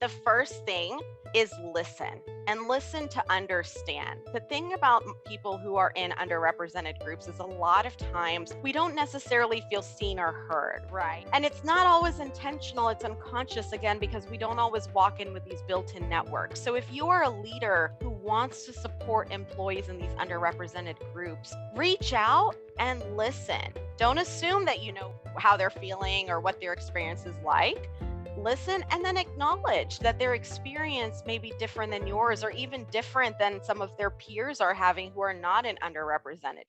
The first thing is listen and listen to understand. The thing about people who are in underrepresented groups is a lot of times we don't necessarily feel seen or heard, right? And it's not always intentional, it's unconscious again, because we don't always walk in with these built-in networks. So if you are a leader who wants to support employees in these underrepresented groups, reach out and listen. Don't assume that you know how they're feeling or what their experience is like. Listen and then acknowledge that their experience may be different than yours or even different than some of their peers are having who are not in underrepresented.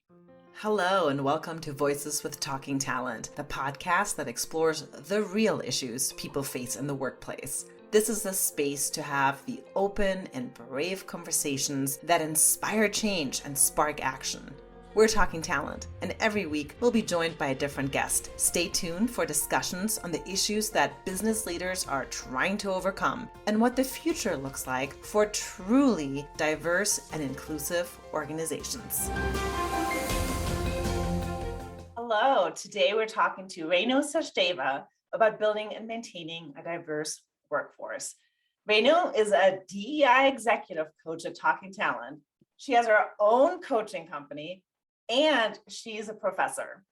Hello and welcome to Voices with Talking Talent, the podcast that explores the real issues people face in the workplace. This is a space to have the open and brave conversations that inspire change and spark action. We're Talking Talent, and every week we'll be joined by a different guest. Stay tuned for discussions on the issues that business leaders are trying to overcome and what the future looks like for truly diverse and inclusive organizations. Hello, today we're talking to Renu Sachdeva about building and maintaining a diverse workforce. Renu is a DEI executive coach at Talking Talent. She has her own coaching company, and she's a professor.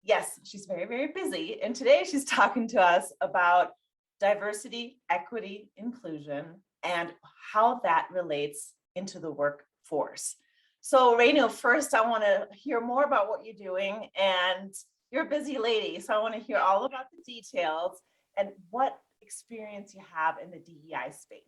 Yes, she's very, very busy. And today she's talking to us about diversity, equity, inclusion, and how that relates into the workforce. So Renu, first I want to hear more about what you're doing, and you're a busy lady. So I want to hear all about the details and what experience you have in the DEI space.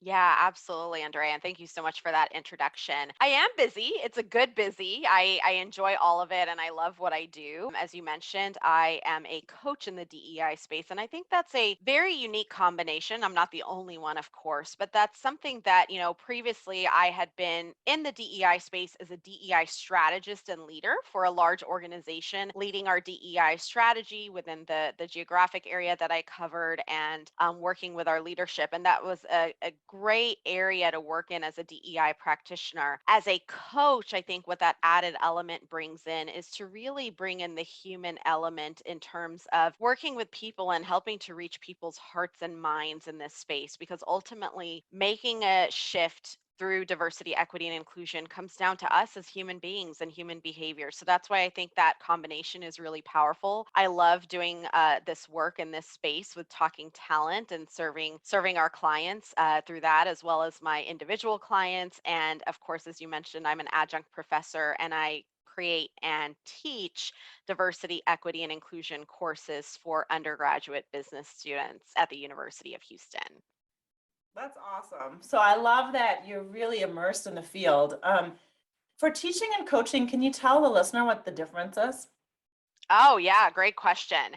Yeah, absolutely, Andrea. And thank you so much for that introduction. I am busy. It's a good busy. I enjoy all of it and I love what I do. As you mentioned, I am a coach in the DEI space. And I think that's a very unique combination. I'm not the only one, of course, but that's something that, previously I had been in the DEI space as a DEI strategist and leader for a large organization, leading our DEI strategy within the geographic area that I covered and working with our leadership. And that was a great area to work in as a DEI practitioner. As a coach, I think what that added element brings in is to really bring in the human element in terms of working with people and helping to reach people's hearts and minds in this space, because ultimately making a shift through diversity, equity, and inclusion comes down to us as human beings and human behavior. So that's why I think that combination is really powerful. I love doing this work in this space with Talking Talent and serving our clients through that, as well as my individual clients. And of course, as you mentioned, I'm an adjunct professor and I create and teach diversity, equity, and inclusion courses for undergraduate business students at the University of Houston. That's awesome. So I love that you're really immersed in the field. For teaching and coaching, can you tell the listener what the difference is? Oh, yeah, great question.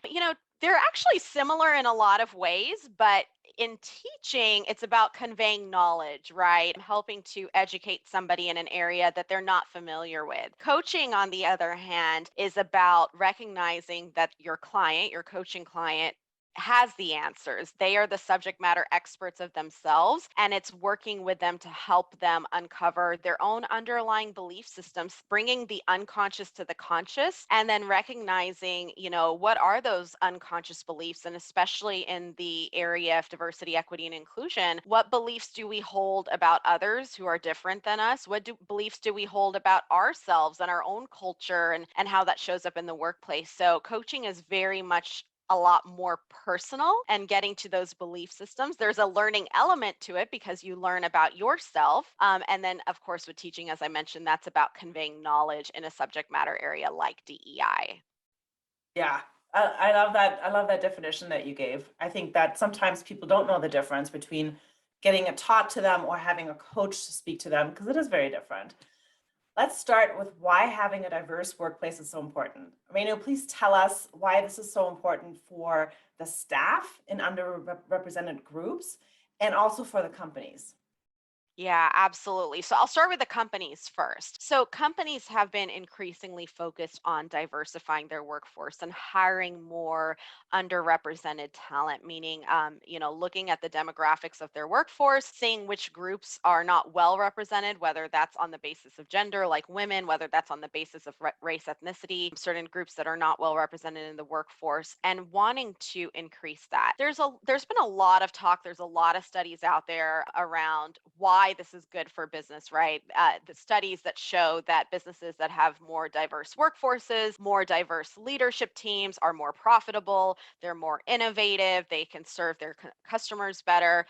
They're actually similar in a lot of ways, but in teaching, it's about conveying knowledge, right? Helping to educate somebody in an area that they're not familiar with. Coaching, on the other hand, is about recognizing that your client, your coaching client, has the answers. They are the subject matter experts of themselves, and it's working with them to help them uncover their own underlying belief systems, bringing the unconscious to the conscious, and then recognizing, what are those unconscious beliefs, and especially in the area of diversity, equity, and inclusion, what beliefs do we hold about others who are different than us? Beliefs do we hold about ourselves and our own culture, and how that shows up in the workplace? So coaching is very much a lot more personal and getting to those belief systems. There's a learning element to it because you learn about yourself. And then, of course, with teaching, as I mentioned, that's about conveying knowledge in a subject matter area like DEI. Yeah, I love that. I love that definition that you gave. I think that sometimes people don't know the difference between getting it taught to them or having a coach to speak to them, because it is very different. Let's start with why having a diverse workplace is so important. Renu, please tell us why this is so important for the staff in underrepresented groups and also for the companies. Yeah, absolutely. So I'll start with the companies first. So companies have been increasingly focused on diversifying their workforce and hiring more underrepresented talent, meaning, looking at the demographics of their workforce, seeing which groups are not well represented, whether that's on the basis of gender, like women, whether that's on the basis of race, ethnicity, certain groups that are not well represented in the workforce, and wanting to increase that. There's been a lot of talk. There's a lot of studies out there around why this is good for business, right? The studies that show that businesses that have more diverse workforces, more diverse leadership teams are more profitable, they're more innovative, they can serve their customers better.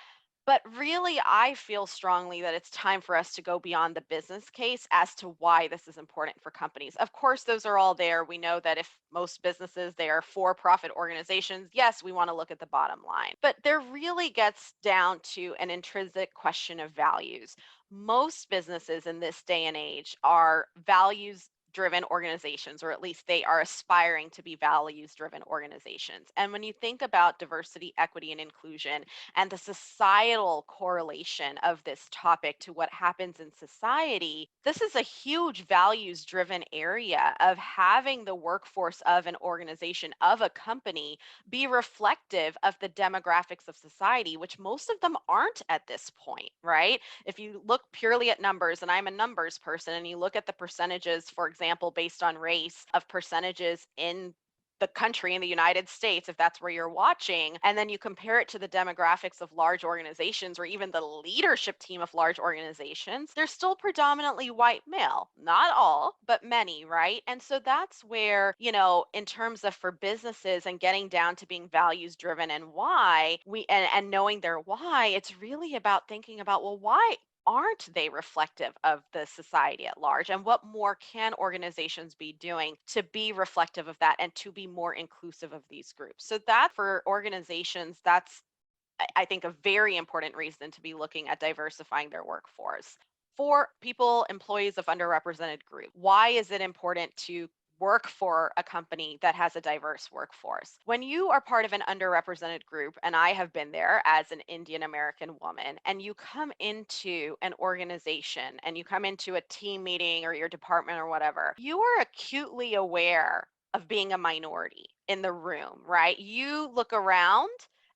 But really, I feel strongly that it's time for us to go beyond the business case as to why this is important for companies. Of course, those are all there. We know that if most businesses, they are for-profit organizations, yes, we want to look at the bottom line. But there really gets down to an intrinsic question of values. Most businesses in this day and age are values driven organizations, or at least they are aspiring to be values driven organizations. And when you think about diversity, equity, and inclusion, and the societal correlation of this topic to what happens in society, this is a huge values driven area of having the workforce of an organization, of a company, be reflective of the demographics of society, which most of them aren't at this point, right? If you look purely at numbers, and I'm a numbers person, and you look at the percentages, for example, based on race of percentages in the country in the United States, if that's where you're watching, and then you compare it to the demographics of large organizations or even the leadership team of large organizations, they're still predominantly white male. Not all, but many, right? And so that's where, in terms of for businesses and getting down to being values driven and why and knowing their why, it's really about thinking about, well, why aren't they reflective of the society at large, and what more can organizations be doing to be reflective of that and to be more inclusive of these groups? So that for organizations, that's I think a very important reason to be looking at diversifying their workforce. For people, employees of underrepresented group, why is it important to work for a company that has a diverse workforce? When you are part of an underrepresented group, and I have been there as an Indian American woman, and you come into an organization and you come into a team meeting or your department or whatever, you are acutely aware of being a minority in the room, right? You look around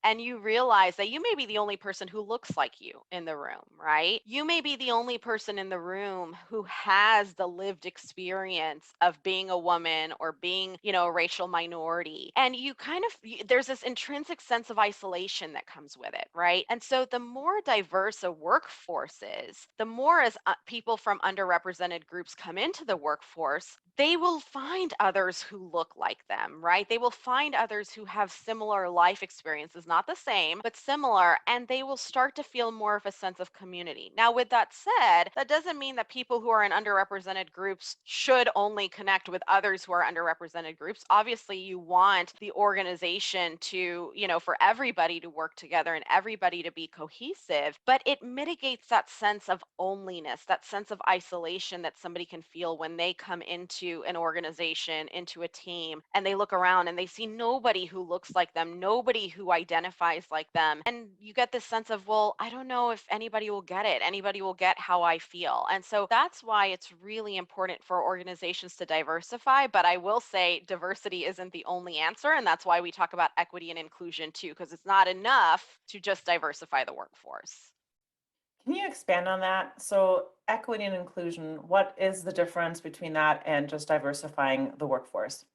and you realize that you may be the only person who looks like you in the room, right? You may be the only person in the room who has the lived experience of being a woman or being, a racial minority. And you kind of, there's this intrinsic sense of isolation that comes with it, right? And so the more diverse a workforce is, the more as people from underrepresented groups come into the workforce, they will find others who look like them, right? They will find others who have similar life experiences, not the same, but similar, and they will start to feel more of a sense of community. Now, with that said, that doesn't mean that people who are in underrepresented groups should only connect with others who are underrepresented groups. Obviously, you want the organization to, for everybody to work together and everybody to be cohesive, but it mitigates that sense of onlyness, that sense of isolation that somebody can feel when they come into an organization, into a team, and they look around and they see nobody who looks like them, nobody who identifies like them. And you get this sense of, well, I don't know if anybody will get it, anybody will get how I feel. And so that's why it's really important for organizations to diversify. But I will say diversity isn't the only answer. And that's why we talk about equity and inclusion too, because it's not enough to just diversify the workforce. Can you expand on that? So equity and inclusion, what is the difference between that and just diversifying the workforce?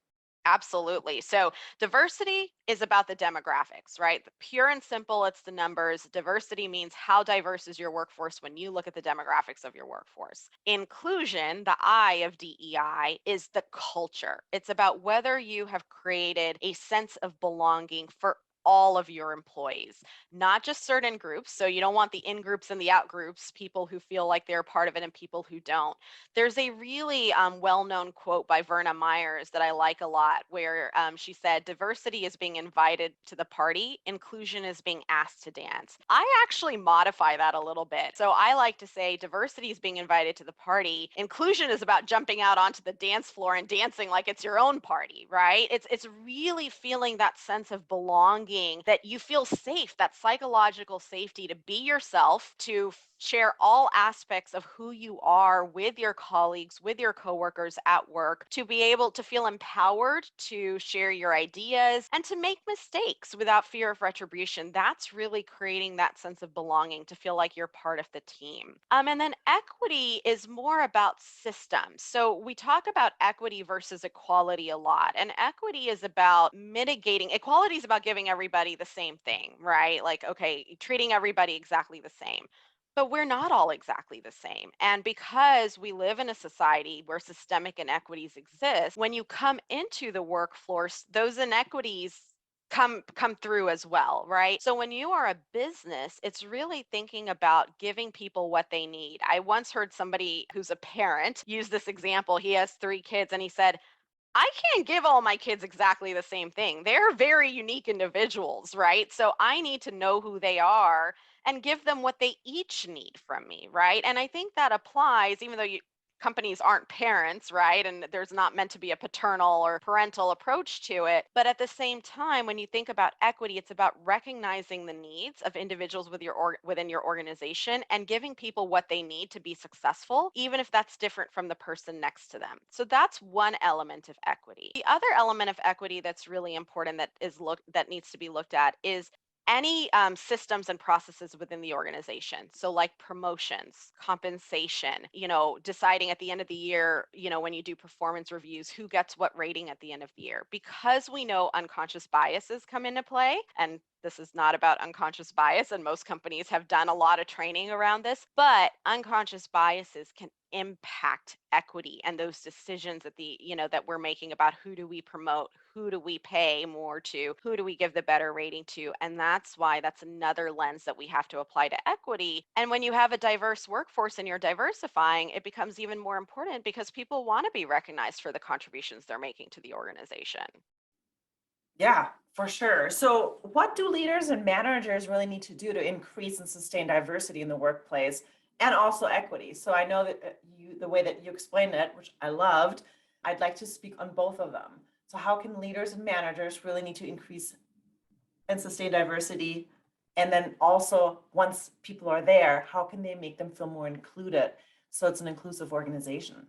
Absolutely. So diversity is about the demographics, right? Pure and simple, it's the numbers. Diversity means how diverse is your workforce when you look at the demographics of your workforce. Inclusion, the I of DEI, is the culture. It's about whether you have created a sense of belonging for all of your employees, not just certain groups. So you don't want the in groups and the out groups, people who feel like they're part of it and people who don't. There's a really well-known quote by Verna Myers that I like a lot, where she said, diversity is being invited to the party, inclusion is being asked to dance. I actually modify that a little bit. So I like to say diversity is being invited to the party, inclusion is about jumping out onto the dance floor and dancing like it's your own party, right? It's really feeling that sense of belonging, that you feel safe, that psychological safety to be yourself, to share all aspects of who you are with your colleagues, with your coworkers at work, to be able to feel empowered to share your ideas and to make mistakes without fear of retribution. That's really creating that sense of belonging, to feel like you're part of the team. And then equity is more about systems. So we talk about equity versus equality a lot. And equity is about mitigating, equality is about giving everybody the same thing, right? Like, okay, treating everybody exactly the same. But we're not all exactly the same. And because we live in a society where systemic inequities exist, when you come into the workforce, those inequities come through as well, right? So when you are a business, it's really thinking about giving people what they need. I once heard somebody who's a parent use this example. He has 3 kids and he said, I can't give all my kids exactly the same thing. They're very unique individuals, right? So I need to know who they are and give them what they each need from me, right? And I think that applies, even though companies aren't parents, right? And there's not meant to be a paternal or parental approach to it. But at the same time, when you think about equity, it's about recognizing the needs of individuals within your organization and giving people what they need to be successful, even if that's different from the person next to them. So that's one element of equity. The other element of equity that's really important that needs to be looked at is any systems and processes within the organization. So like promotions, compensation, deciding at the end of the year, when you do performance reviews, who gets what rating at the end of the year. Because we know unconscious biases come into play, and this is not about unconscious bias, and most companies have done a lot of training around this, but unconscious biases can impact equity and those decisions that we're making about who do we promote, who do we pay more to, who do we give the better rating to. And that's why that's another lens that we have to apply to equity. And when you have a diverse workforce and you're diversifying, it becomes even more important because people want to be recognized for the contributions they're making to the organization. Yeah, for sure. So, what do leaders and managers really need to do to increase and sustain diversity in the workplace and also equity? So, I know that the way that you explained it, which I loved, I'd like to speak on both of them. So, how can leaders and managers really need to increase and sustain diversity? And then also, once people are there, how can they make them feel more included so it's an inclusive organization?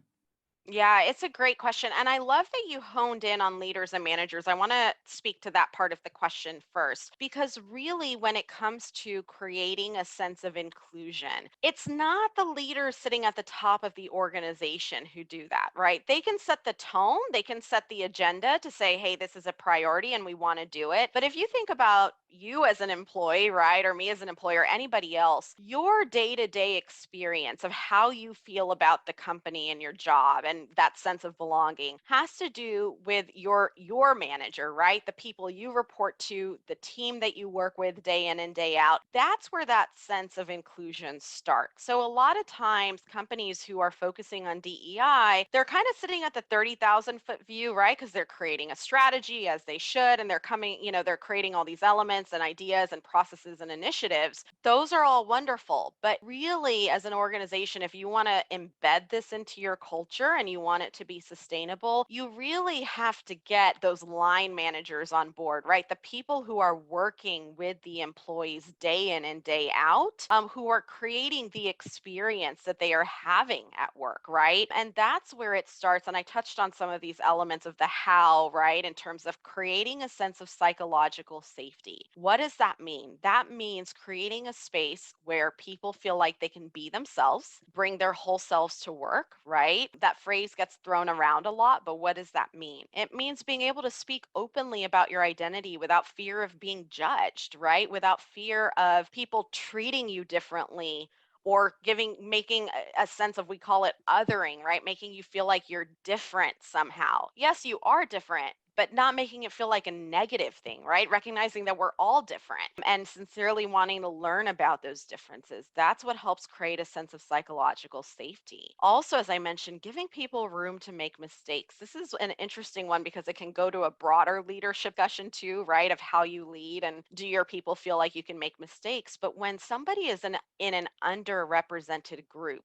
Yeah, it's a great question. And I love that you honed in on leaders and managers. I want to speak to that part of the question first, because really, when it comes to creating a sense of inclusion, it's not the leaders sitting at the top of the organization who do that, right? They can set the tone, they can set the agenda to say, hey, this is a priority and we want to do it. But if you think about you as an employee, right, or me as an employer, or anybody else, your day to day experience of how you feel about the company and your job and that sense of belonging has to do with your manager, right? The people you report to, the team that you work with day in and day out. That's where that sense of inclusion starts. So a lot of times companies who are focusing on DEI, they're kind of sitting at the 30,000-foot view, right? Because they're creating a strategy as they should, and they're coming, they're creating all these elements and ideas and processes and initiatives. Those are all wonderful. But really, as an organization, if you want to embed this into your culture and you want it to be sustainable, you really have to get those line managers on board, right? The people who are working with the employees day in and day out, who are creating the experience that they are having at work, right? And that's where it starts. And I touched on some of these elements of the how, right? In terms of creating a sense of psychological safety. What does that mean? That means creating a space where people feel like they can be themselves, bring their whole selves to work, right? That phrase gets thrown around a lot, but what does that mean? It means being able to speak openly about your identity without fear of being judged, right? Without fear of people treating you differently or making a sense of, we call it othering, right? Making you feel like you're different somehow. Yes, you are different, but not making it feel like a negative thing, right? Recognizing that we're all different and sincerely wanting to learn about those differences. That's what helps create a sense of psychological safety. Also, as I mentioned, giving people room to make mistakes. This is an interesting one because it can go to a broader leadership session too, right? Of how you lead and do your people feel like you can make mistakes. But when somebody is in an underrepresented group,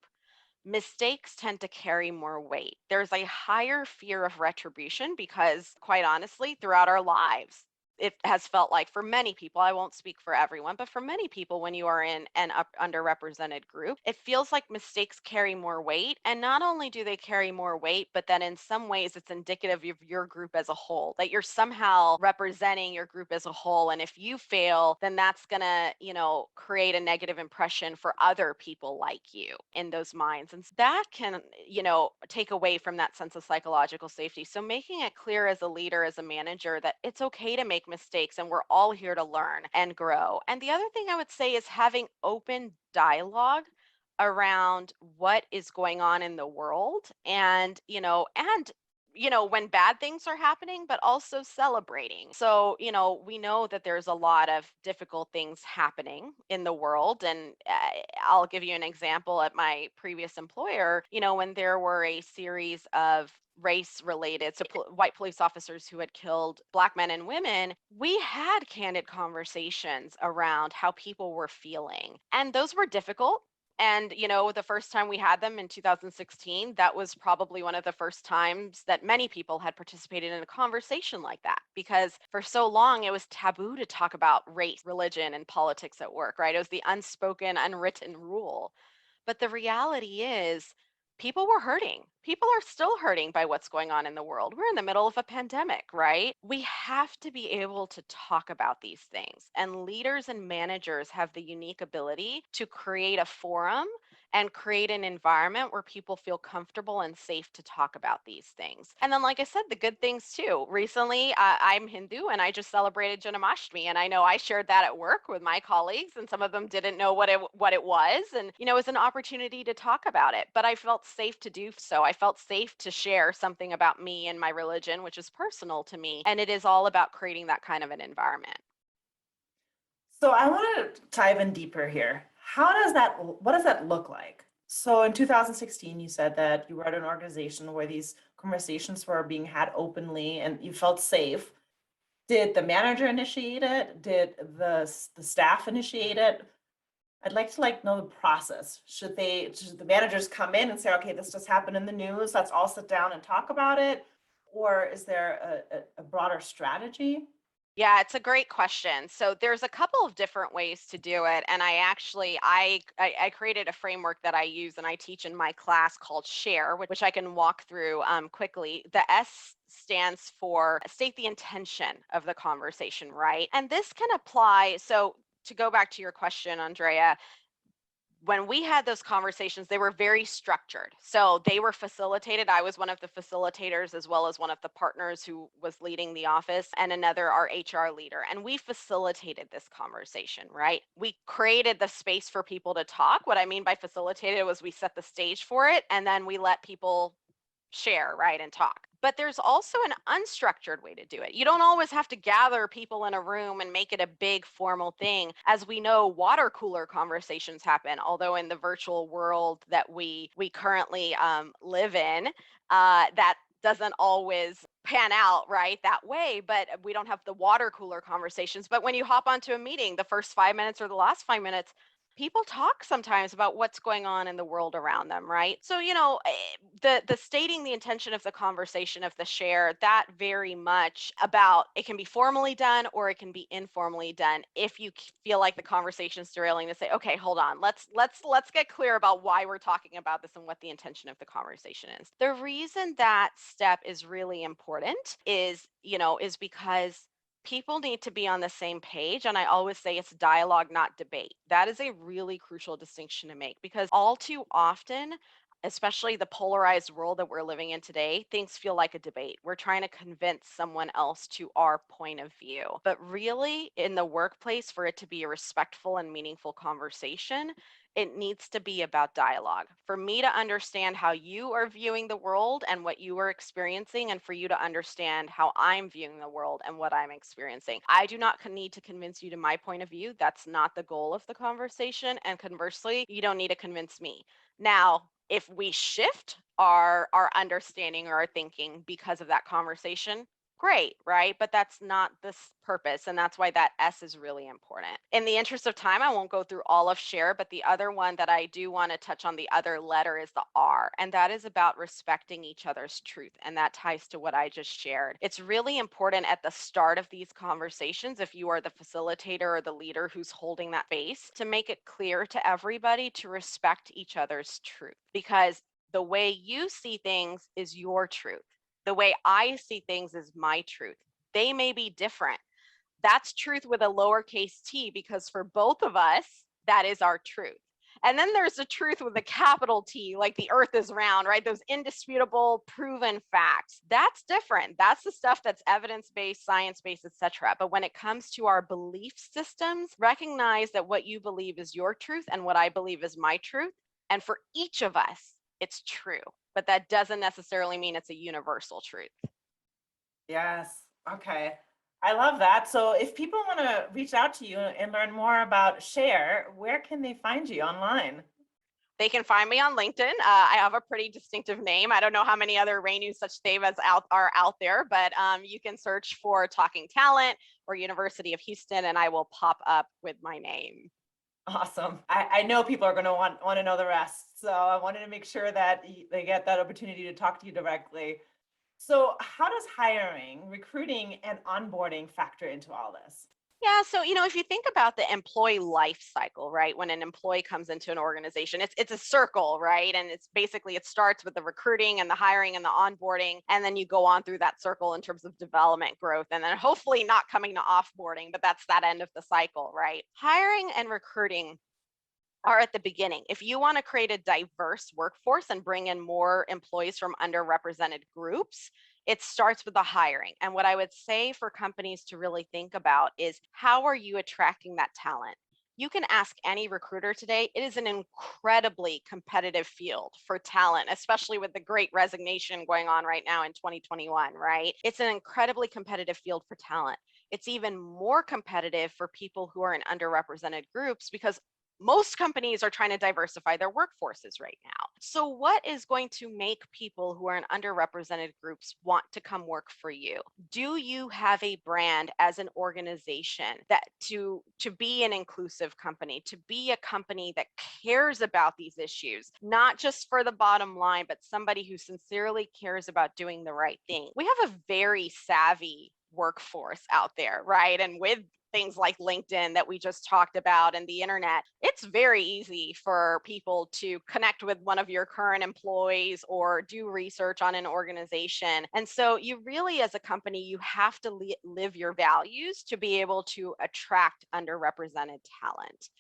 mistakes tend to carry more weight. There's a higher fear of retribution because, quite honestly, throughout our lives, it has felt like for many people, I won't speak for everyone, but for many people, when you are in an underrepresented group, it feels like mistakes carry more weight. And not only do they carry more weight, but then in some ways it's indicative of your group as a whole, that you're somehow representing your group as a whole. And if you fail, then that's going to, create a negative impression for other people like you in those minds. And that can, take away from that sense of psychological safety. So making it clear as a leader, as a manager, that it's okay to make mistakes and we're all here to learn and grow. And the other thing I would say is having open dialogue around what is going on in the world, and when bad things are happening, but also celebrating. So, we know that there's a lot of difficult things happening in the world. And I'll give you an example at my previous employer, when there were a series of race related, so white police officers who had killed Black men and women, we had candid conversations around how people were feeling. And those were difficult. And, the first time we had them in 2016, that was probably one of the first times that many people had participated in a conversation like that, because for so long it was taboo to talk about race, religion, and politics at work, right? It was the unspoken, unwritten rule. But the reality is, people were hurting. People are still hurting by what's going on in the world. We're in the middle of a pandemic, right? We have to be able to talk about these things. And leaders and managers have the unique ability to create a forum and create an environment where people feel comfortable and safe to talk about these things. And then, like I said, the good things too. Recently, I'm Hindu and I just celebrated Janmashtami, and I know I shared that at work with my colleagues, and some of them didn't know what it was, and it was an opportunity to talk about it. But I felt safe to do so. I felt safe to share something about me and my religion, which is personal to me, and it is all about creating that kind of an environment. So I want to dive in deeper here. What does that look like? So in 2016, you said that you were at an organization where these conversations were being had openly and you felt safe. Did the manager initiate it? Did the staff initiate it? I'd like to know the process. Should the managers come in and say, okay, this just happened in the news, let's all sit down and talk about it? Or is there a broader strategy? Yeah, it's a great question. So there's a couple of different ways to do it, and I created a framework that I use and I teach in my class called Share, which I can walk through quickly. The S stands for state the intention of the conversation, right? And this can apply. So to go back to your question, Andrea, when we had those conversations, they were very structured. So they were facilitated. I was one of the facilitators, as well as one of the partners who was leading the office, and another, our HR leader. And we facilitated this conversation, right? We created the space for people to talk. What I mean by facilitated was we set the stage for it, and then we let people share, right, and talk. But there's also an unstructured way to do it. You don't always have to gather people in a room and make it a big formal thing. As we know, water cooler conversations happen, although in the virtual world that we currently live in, that doesn't always pan out right that way. But we don't have the water cooler conversations. But when you hop onto a meeting, the first 5 minutes or the last 5 minutes, people talk sometimes about what's going on in the world around them, right? So, the stating the intention of the conversation, of the share, that very much about, it can be formally done or it can be informally done. If you feel like the conversation is derailing, to say, okay, hold on, let's get clear about why we're talking about this and what the intention of the conversation is. The reason that step is really important is because people need to be on the same page. And I always say it's dialogue, not debate. That is a really crucial distinction to make, because all too often, especially the polarized world that we're living in today, things feel like a debate. We're trying to convince someone else to our point of view. But really, in the workplace, for it to be a respectful and meaningful conversation, it needs to be about dialogue. For me to understand how you are viewing the world and what you are experiencing, and for you to understand how I'm viewing the world and what I'm experiencing. I do not need to convince you to my point of view. That's not the goal of the conversation. And conversely, you don't need to convince me. Now, if we shift our understanding or our thinking because of that conversation, great, right? But that's not this purpose. And that's why that S is really important. In the interest of time, I won't go through all of share, but the other one that I do want to touch on, the other letter, is the R. And that is about respecting each other's truth. And that ties to what I just shared. It's really important at the start of these conversations, if you are the facilitator or the leader who's holding that space, to make it clear to everybody to respect each other's truth. Because the way you see things is your truth. The way I see things is my truth. They may be different. That's truth with a lowercase t, because for both of us, that is our truth. And then there's the truth with a capital T, like the earth is round, right? Those indisputable, proven facts. That's different. That's the stuff that's evidence-based, science-based, etc. But when it comes to our belief systems, recognize that what you believe is your truth and what I believe is my truth. And for each of us, it's true. But that doesn't necessarily mean it's a universal truth. Yes. Okay. I love that. So if people want to reach out to you and learn more about Share, where can they find you online? They can find me on LinkedIn. I have a pretty distinctive name. I don't know how many other Renu Sachdevas are out there, but you can search for Talking Talent or University of Houston, and I will pop up with my name. Awesome. I know people are going to want to know the rest. So I wanted to make sure that they get that opportunity to talk to you directly. So how does hiring, recruiting, and onboarding factor into all this? Yeah, so if you think about the employee life cycle, right? When an employee comes into an organization, it's a circle, right? And it's basically it starts with the recruiting and the hiring and the onboarding, and then you go on through that circle in terms of development, growth, and then hopefully not coming to offboarding, but that's that end of the cycle, right? Hiring and recruiting are at the beginning. If you want to create a diverse workforce and bring in more employees from underrepresented groups, it starts with the hiring. And what I would say for companies to really think about is, how are you attracting that talent? You can ask any recruiter today. It is an incredibly competitive field for talent, especially with the great resignation going on right now in 2021, right? It's an incredibly competitive field for talent. It's even more competitive for people who are in underrepresented groups, because most companies are trying to diversify their workforces right now. So what is going to make people who are in underrepresented groups want to come work for you? Do you have a brand as an organization that to be an inclusive company, to be a company that cares about these issues, not just for the bottom line, but somebody who sincerely cares about doing the right thing? We have a very savvy workforce out there, right? And with things like LinkedIn that we just talked about and the internet, it's very easy for people to connect with one of your current employees or do research on an organization. And so you really, as a company, you have to live your values to be able to attract underrepresented talent.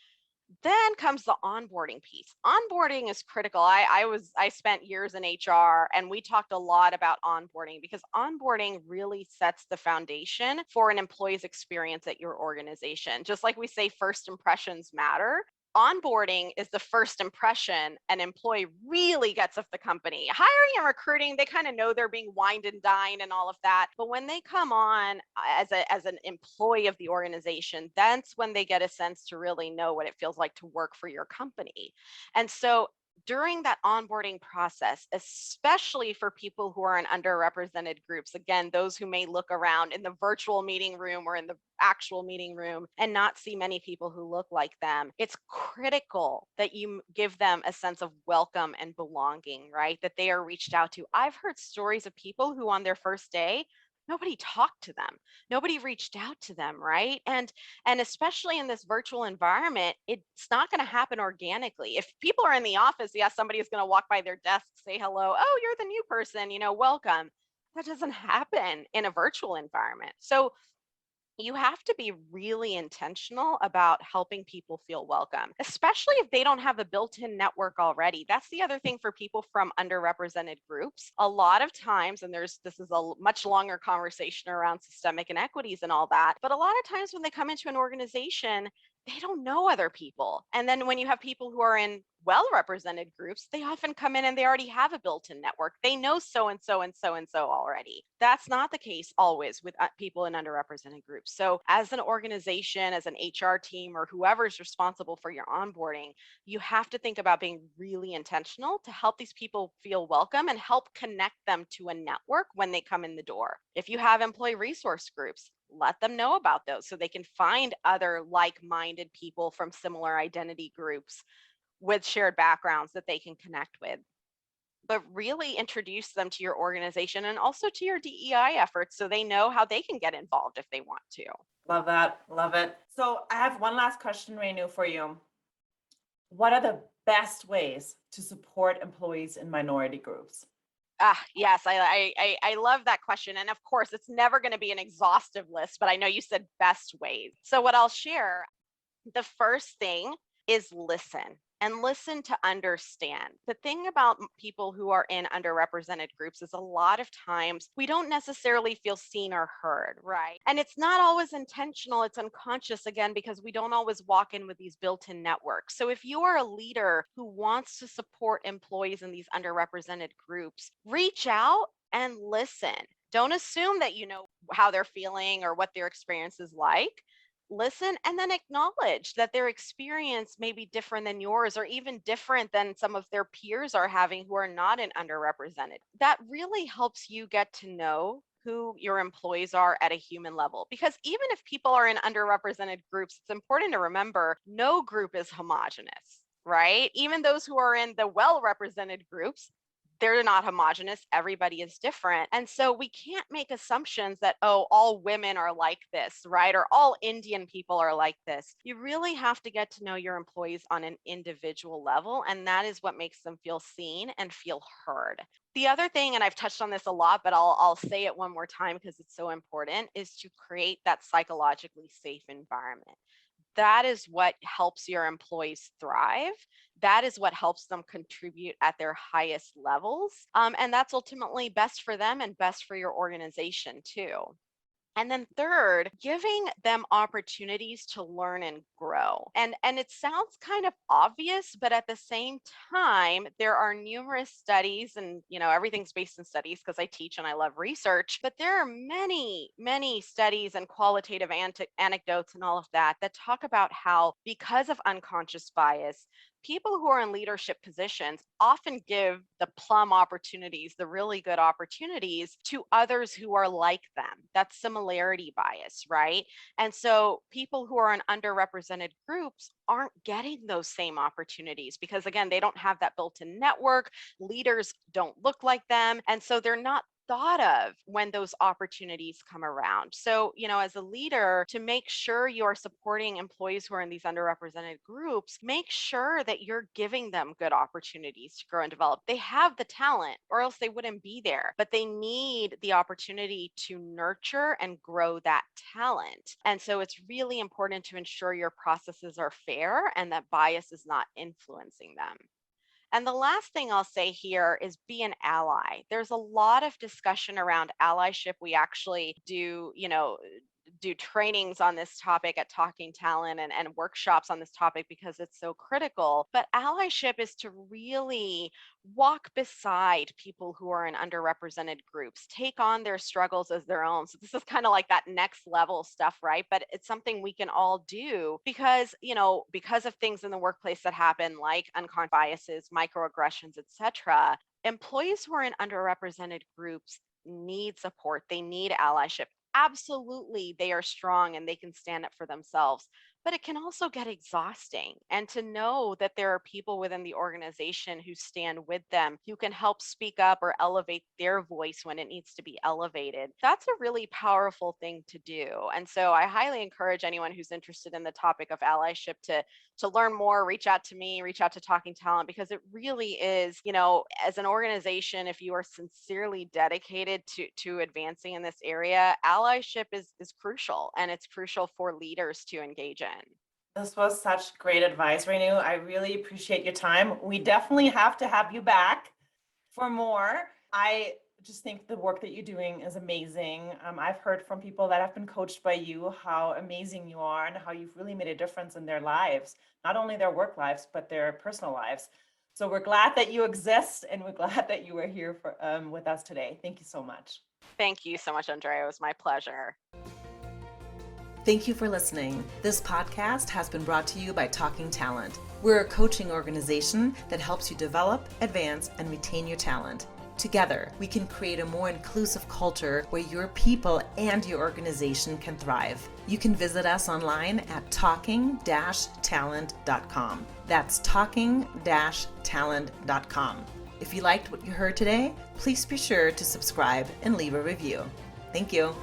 Then comes the onboarding piece. Onboarding is critical. I spent years in HR, and we talked a lot about onboarding, because onboarding really sets the foundation for an employee's experience at your organization. Just like we say first impressions matter, onboarding is the first impression an employee really gets of the company. Hiring and recruiting, they kind of know they're being wined and dined and all of that. But when they come on as an employee of the organization, that's when they get a sense to really know what it feels like to work for your company. And so during that onboarding process, especially for people who are in underrepresented groups, again, those who may look around in the virtual meeting room or in the actual meeting room and not see many people who look like them, it's critical that you give them a sense of welcome and belonging, right? That they are reached out to. I've heard stories of people who on their first day, nobody talked to them, nobody reached out to them, right? And especially in this virtual environment, it's not going to happen organically. If people are in the office, yes, somebody is going to walk by their desk, say hello, oh, you're the new person, welcome. That doesn't happen in a virtual environment. So you have to be really intentional about helping people feel welcome, especially if they don't have a built-in network already. That's the other thing for people from underrepresented groups. A lot of times, and this is a much longer conversation around systemic inequities and all that, but a lot of times when they come into an organization, they don't know other people. And then when you have people who are in well-represented groups, they often come in and they already have a built-in network. They know so and so and so and so already. That's not the case always with people in underrepresented groups. So as an organization, as an HR team, or whoever's responsible for your onboarding, you have to think about being really intentional to help these people feel welcome and help connect them to a network when they come in the door. If you have employee resource groups, let them know about those so they can find other like-minded people from similar identity groups with shared backgrounds that they can connect with. But really introduce them to your organization and also to your DEI efforts so they know how they can get involved if they want to. Love that. Love it. So I have one last question, Renu, for you. What are the best ways to support employees in minority groups? Yes, I love that question. And of course, it's never going to be an exhaustive list, but I know you said best ways. So what I'll share, the first thing is listen and listen to understand. The thing about people who are in underrepresented groups is a lot of times we don't necessarily feel seen or heard, right? And it's not always intentional, it's unconscious again, because we don't always walk in with these built-in networks. So if you are a leader who wants to support employees in these underrepresented groups, reach out and listen. Don't assume that you know how they're feeling or what their experience is like. Listen and then acknowledge that their experience may be different than yours or even different than some of their peers are having who are not in underrepresented. That really helps you get to know who your employees are at a human level. Because even if people are in underrepresented groups, it's important to remember no group is homogenous, right? Even those who are in the well-represented groups, they're not homogenous. Everybody is different. And so we can't make assumptions that, oh, all women are like this, right? Or all Indian people are like this. You really have to get to know your employees on an individual level. And that is what makes them feel seen and feel heard. The other thing, and I've touched on this a lot, but I'll say it one more time because it's so important, is to create that psychologically safe environment. That is what helps your employees thrive. That is what helps them contribute at their highest levels. And that's ultimately best for them and best for your organization too. And then third, giving them opportunities to learn and grow. And it sounds kind of obvious, but at the same time, there are numerous studies, and everything's based in studies because I teach and I love research, but there are many, many studies and qualitative anecdotes and all of that talk about how, because of unconscious bias, people who are in leadership positions often give the plum opportunities, the really good opportunities, to others who are like them. That's similarity bias, right? And so people who are in underrepresented groups aren't getting those same opportunities because, again, they don't have that built-in network. Leaders don't look like them. And so they're not thought of when those opportunities come around. So, as a leader, to make sure you're supporting employees who are in these underrepresented groups, make sure that you're giving them good opportunities to grow and develop. They have the talent, or else they wouldn't be there, but they need the opportunity to nurture and grow that talent. And so it's really important to ensure your processes are fair and that bias is not influencing them. And the last thing I'll say here is be an ally. There's a lot of discussion around allyship. We actually do trainings on this topic at Talking Talent and workshops on this topic because it's so critical. But allyship is to really walk beside people who are in underrepresented groups, take on their struggles as their own. So this is kind of like that next level stuff, right? But it's something we can all do because, because of things in the workplace that happen like unconscious biases, microaggressions, etc. Employees who are in underrepresented groups need support. They need allyship. Absolutely, they are strong and they can stand up for themselves, but it can also get exhausting. And to know that there are people within the organization who stand with them, who can help speak up or elevate their voice when it needs to be elevated, that's a really powerful thing to do. And so I highly encourage anyone who's interested in the topic of allyship to learn more, reach out to me, reach out to Talking Talent, because it really is, as an organization, if you are sincerely dedicated to advancing in this area, allyship is crucial, and it's crucial for leaders to engage in. This was such great advice, Renu. I really appreciate your time. We definitely have to have you back for more. I just think the work that you're doing is amazing. I've heard from people that have been coached by you how amazing you are and how you've really made a difference in their lives, not only their work lives, but their personal lives. So we're glad that you exist, and we're glad that you are here for, with us today. Thank you so much. Thank you so much, Andrea. It was my pleasure. Thank you for listening. This podcast has been brought to you by Talking Talent. We're a coaching organization that helps you develop, advance, and retain your talent. Together, we can create a more inclusive culture where your people and your organization can thrive. You can visit us online at talking-talent.com. That's talking-talent.com. If you liked what you heard today, please be sure to subscribe and leave a review. Thank you.